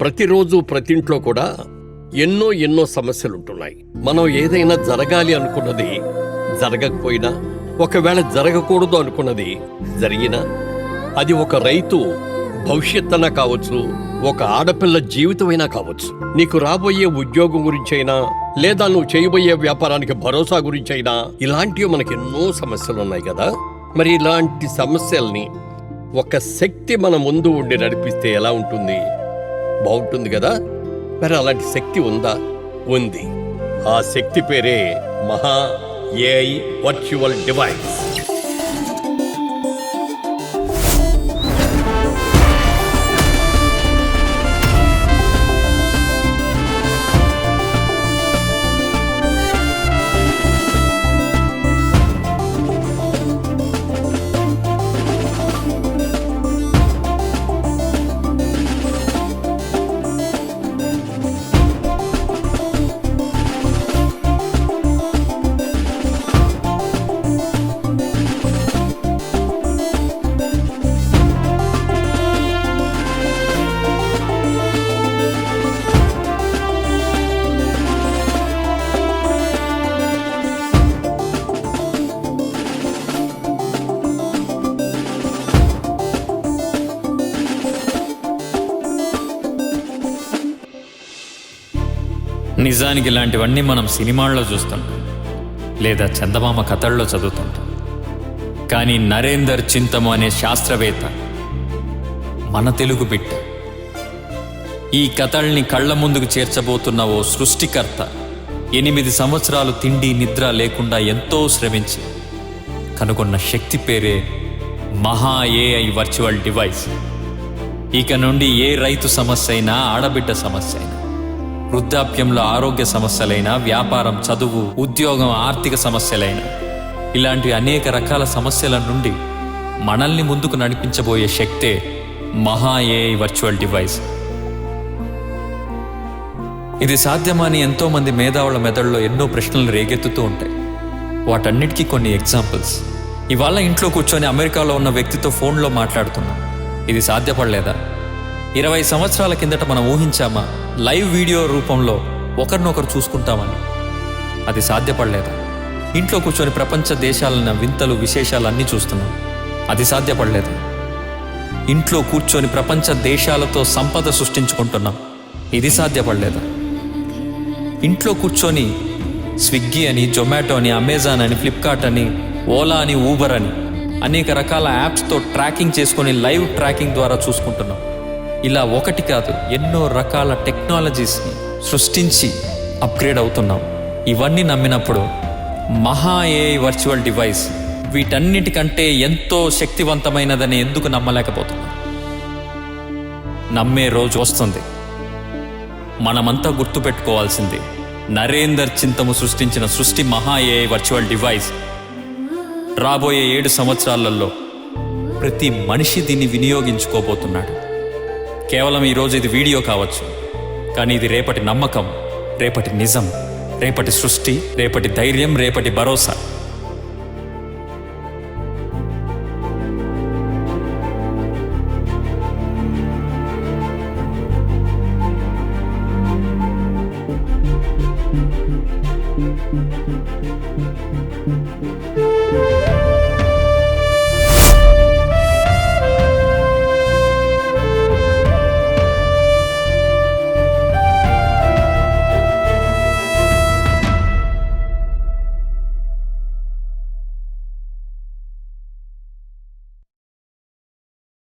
ప్రతిరోజు ప్రతింట్లో కూడా ఎన్నో సమస్యలుంటున్నాయి. మనం ఏదైనా జరగాలి అనుకున్నది జరగకపోయినా, ఒకవేళ జరగకూడదు అనుకున్నది జరిగినా, అది ఒక రైతు భవిష్యత్తైనా కావచ్చు, ఒక ఆడపిల్ల జీవితమైనా కావచ్చు, నీకు రాబోయే ఉద్యోగం గురించైనా, లేదా నువ్వు చేయబోయే వ్యాపారానికి భరోసా గురించైనా, ఇలాంటివి మనకి ఎన్నో సమస్యలున్నాయి కదా. మరి ఇలాంటి సమస్యల్ని ఒక శక్తి మన ముందు ఉండి నడిపిస్తే ఎలా ఉంటుంది? బాగుంటుంది కదా. మరి అలాంటి శక్తి ఉందా? ఉంది. ఆ శక్తి పేరే మహా ఏఐ వర్చువల్ డివైస్. నిజానికి ఇలాంటివన్నీ మనం సినిమాల్లో చూస్తుంటాం, లేదా చందమామ కథల్లో చదువుతుంటాం. కానీ నరేందర్ చింతము అనే శాస్త్రవేత్త, మన తెలుగు బిడ్డ, ఈ కథల్ని కళ్ళ ముందుకు చేర్చబోతున్న ఓ సృష్టికర్త 8 సంవత్సరాలు తిండి నిద్ర లేకుండా ఎంతో శ్రమించి కనుగొన్న శక్తి పేరే మహా ఏఐ వర్చువల్ డివైస్. ఇక నుండి ఏ రైతు సమస్య అయినా, ఆడబిడ్డ సమస్య అయినా, వృద్ధాప్యంలో ఆరోగ్య సమస్యలైనా, వ్యాపారం, చదువు, ఉద్యోగం, ఆర్థిక సమస్యలైనా, ఇలాంటి అనేక రకాల సమస్యల నుండి మనల్ని ముందుకు నడిపించబోయే శక్తే మహా ఏఐ వర్చువల్ డివైస్. ఇది సాధ్యమని ఎంతోమంది మేధావుల మెదడులో ఎన్నో ప్రశ్నలు రేగెత్తుతూ ఉంటాయి. వాటన్నిటికీ కొన్ని ఎగ్జాంపుల్స్. ఇవాళ ఇంట్లో కూర్చొని అమెరికాలో ఉన్న వ్యక్తితో ఫోన్లో మాట్లాడుతున్నాం. ఇది సాధ్యపడలేదా? 20 సంవత్సరాల కిందట మనం ఊహించామా లైవ్ వీడియో రూపంలో ఒకరినొకరు చూసుకుంటామని? అది సాధ్యపడలేదా? ఇంట్లో కూర్చొని ప్రపంచ దేశాలన్న వింతలు విశేషాలన్నీ చూస్తున్నాం. అది సాధ్యపడలేదు. ఇంట్లో కూర్చొని ప్రపంచ దేశాలతో సంపద సృష్టించుకుంటున్నాం. ఇది సాధ్యపడలేదు. ఇంట్లో కూర్చొని స్విగ్గీ అని, జొమాటో అని, అమెజాన్ అని, ఫ్లిప్కార్ట్ అని, ఓలా అని, ఊబర్ అని అనేక రకాల యాప్స్తో ట్రాకింగ్ చేసుకొని లైవ్ ట్రాకింగ్ ద్వారా చూసుకుంటున్నాం. ఇలా ఒకటి కాదు, ఎన్నో రకాల టెక్నాలజీస్ని సృష్టించి అప్గ్రేడ్ అవుతున్నాం. ఇవన్నీ నమ్మినప్పుడు మహా ఏఐ వర్చువల్ డివైస్ వీటన్నిటికంటే ఎంతో శక్తివంతమైనదని ఎందుకు నమ్మలేకపోతున్నాం? నమ్మే రోజు వస్తుంది. మనమంతా గుర్తుపెట్టుకోవాల్సింది, నరేందర్ చింతము సృష్టించిన సృష్టి మహా ఏఐ వర్చువల్ డివైస్ రాబోయే 7 సంవత్సరాలలో ప్రతి మనిషి దీన్ని వినియోగించుకోబోతున్నాడు. కేవలం ఈరోజు ఇది వీడియో కావచ్చు, కానీ ఇది రేపటి నమ్మకం, రేపటి నిజం, రేపటి సృష్టి, రేపటి ధైర్యం, రేపటి భరోసా.